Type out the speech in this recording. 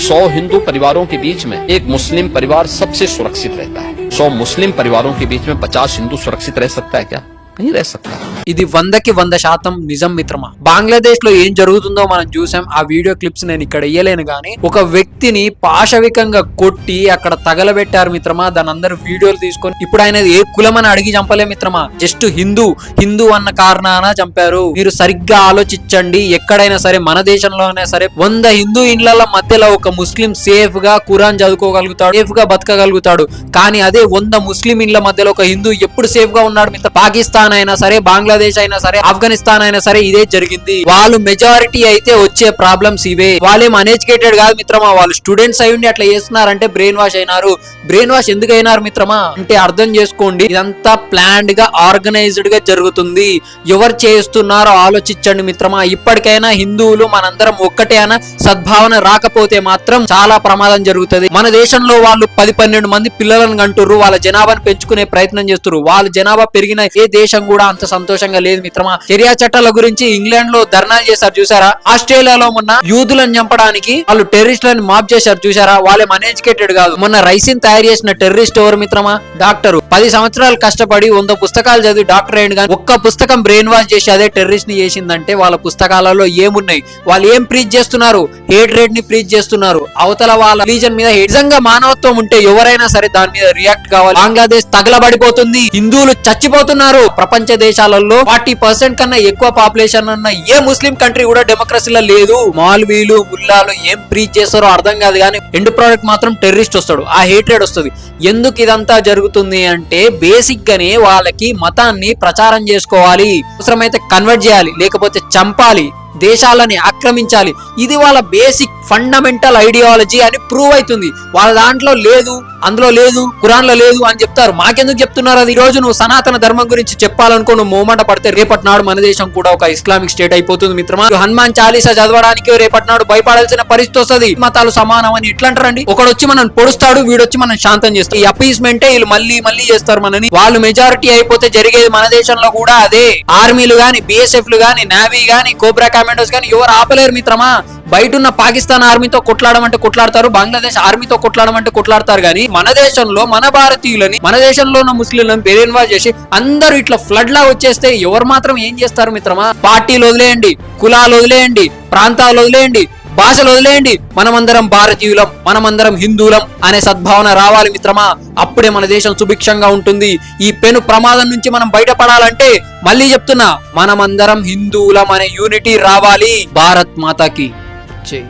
100 हिंदू परिवारों के बीच में एक मुस्लिम परिवार सबसे सुरक्षित रहता है। 100 मुस्लिम परिवारों के बीच में 50 हिंदू सुरक्षित रह सकता है क्या? नहीं रह सकता। ఇది 100% నిజం మిత్రమా. బంగ్లాదేశ్ లో ఏం జరుగుతుందో మనం చూసాం. ఆ వీడియో క్లిప్స్ నేను ఇక్కడ ఇయ్యలేను గానీ ఒక వ్యక్తిని పాశవికంగా కొట్టి అక్కడ తగలబెట్టారు మిత్రమా. దాని అందరూ వీడియోలు తీసుకొని ఇప్పుడు ఆయన ఏ కులం అని అడిగి చంపలే మిత్రమా. జస్ట్ హిందూ అన్న కారణాన చంపారు. మీరు సరిగ్గా ఆలోచించండి. ఎక్కడైనా సరే మన దేశంలోనే సరే 100 హిందూ ఇండ్ల మధ్యలో ఒక ముస్లిం సేఫ్ గా ఖురాన్ చదువుకోగలుగుతాడు, సేఫ్ గా బతకగలుగుతాడు. కానీ అదే 100 ముస్లిం ఇండ్ల మధ్యలో ఒక హిందూ ఎప్పుడు సేఫ్ గా ఉన్నాడు మిత్ర? పాకిస్తాన్ అయినా సరే, బంగ్లాదేశ్ అయినా సరే, ఆఫ్ఘనిస్తాన్ అయినా సరే ఇదే జరిగింది. వాళ్ళు మెజారిటీ అయితే వచ్చే ప్రాబ్లమ్స్ ఇవే. వాళ్ళేం అన్ఎడ్యుకేటెడ్ కాదు మిత్రమా. వాళ్ళు స్టూడెంట్స్ అయ్యి అట్లా చేస్తున్నారంటే బ్రెయిన్ వాష్ అయినారు. బ్రెయిన్ వాష్ ఎందుకు అయినారు మిత్రమా అంటే అర్థం చేసుకోండి. ఇదంతా ప్లాన్డ్ గా ఆర్గనైజ్డ్ గా జరుగుతుంది. ఎవరు చేస్తున్నారో ఆలోచించండి మిత్రమా. ఇప్పటికైనా హిందువులు మనందరం ఒక్కటే అన్న సద్భావన రాకపోతే మాత్రం చాలా ప్రమాదం జరుగుతుంది. మన దేశంలో వాళ్ళు 10-12 మంది పిల్లలను కంటుర్రు. వాళ్ళ జనాభాను పెంచుకునే ప్రయత్నం చేస్తున్నారు. వాళ్ళ జనాభా పెరిగిన ఏ దేశం కూడా అంత సంతోషంగా లేదు మిత్రమా. షరియా చట్టాల గురించి ఇంగ్లాండ్ లో ధర్నాలు చేశారు చూసారా. ఆస్ట్రేలియాలో మొన్న యూదులను చంపడానికి వాళ్ళు టెర్రరిస్టులను మాఫ్ చేశారు చూసారా. వాళ్ళేం అన్ఎడ్యుకేటెడ్ కాదు. మొన్న రైసిన్ తయారు చేసిన టెర్రరిస్ట్ ఎవరు మిత్రమా? డాక్టర్. 10 సంవత్సరాలు కష్టపడి 100 పుస్తకాలు చదివి డాక్టర్ అయ్యింది. కానీ ఒక్క పుస్తకం బ్రెయిన్ వాష్ చేసి అదే టెర్రరిస్ట్ ని చేసిందంటే వాళ్ళ పుస్తకాలలో ఏమున్నాయి? వాళ్ళు ఏం ప్రీచ్ చేస్తున్నారు? హేట్రేడ్ ని ప్రీచ్ చేస్తున్నారు. అవతల వాళ్ళ రిలీజన్ మీద నిజంగా మానవత్వం ఉంటే ఎవరైనా సరే దాని మీద రియాక్ట్ కావాలి. బంగ్లాదేశ్ తగలబడిపోతుంది. హిందువులు చచ్చిపోతున్నారు. ప్రపంచ దేశాలలో 40% కన్నా ఎక్కువ పాపులేషన్ ఉన్న ఏ ముస్లిం కంట్రీ కూడా డెమోక్రసీలో లేదు. మౌల్వీలు ముల్లాలు ఏం ప్రీచ్ చేస్తారో అర్థం కాదు కానీ ఎండ్ ప్రోడక్ట్ మాత్రం టెర్రరిస్ట్ వస్తాడు. ఆ హేట్రేడ్ వస్తుంది. ఎందుకు ఇదంతా జరుగుతుంది అంటే బేసిక్ గానే వాళ్ళకి మతాన్ని ప్రచారం చేసుకోవాలి. అవసరమైతే కన్వర్ట్ చేయాలి, లేకపోతే చంపాలి, దేశాలని ఆక్రమించాలి. ఇది వాళ్ళ బేసిక్ ఫండమెంటల్ ఐడియాలజీ అని ప్రూవ్ అవుతుంది. వాళ్ళ దాంట్లో లేదు, అందులో లేదు, ఖురాన్ లో లేదు అని చెప్తారు. మాకెందుకు చెప్తున్నారు అది? ఈ రోజు నువ్వు సనాతన ధర్మం గురించి చెప్పాలనుకో నువ్వు మోమాట పడితే రేపటి నాడు మన దేశం కూడా ఒక ఇస్లామిక్ స్టేట్ అయిపోతుంది మిత్రమా. హనుమాన్ చాలీసా చదవడానికి రేపటి నాడు భయపడాల్సిన పరిస్థితి వస్తుంది. మతాలు సమానం అని ఎట్లా అంటారండి? ఒకడొచ్చి మనం పొడుస్తాడు, వీడొచ్చి మనం శాంతం చేస్తాడు. ఈ అపీస్మెంటే వీళ్ళు మళ్ళీ చేస్తారు మనని. వాళ్ళు మెజారిటీ అయిపోతే జరిగేది మన దేశంలో కూడా అదే. ఆర్మీలు గాని, బిఎస్ఎఫ్ లు గాని, నేవీ గాని, కోబ్రా కమాండోస్ గాని ఎవరు ఆపలేరు మిత్రమా. బయట ఉన్న పాకిస్తాన్ ఆర్మీతో కొట్లాడమంటే కొట్లాడతారు, బంగ్లాదేశ్ ఆర్మీతో కొట్లాడమంటే కొట్లాడతారు. కానీ మన దేశంలో మన భారతీయులని, మన దేశంలో ఉన్న ముస్లింలను బ్రెయిన్ వాష్ చేసి అందరూ ఇట్లా ఫ్లడ్ లా వచ్చేస్తే ఎవరు మాత్రం ఏం చేస్తారు మిత్రమా? పార్టీలు వదిలేయండి, కులాలు వదిలేయండి, ప్రాంతాలు వదిలేయండి, భాషలు వదిలేయండి. మనమందరం భారతీయులం, మనమందరం హిందువులం అనే సద్భావన రావాలి మిత్రమా. అప్పుడే మన దేశం సుభిక్షంగా ఉంటుంది. ఈ పెను ప్రమాదం నుంచి మనం బయటపడాలంటే మళ్ళీ చెప్తున్నా, మనమందరం హిందువులం అనే యూనిటీ రావాలి. భారత్ మాతాకి జై.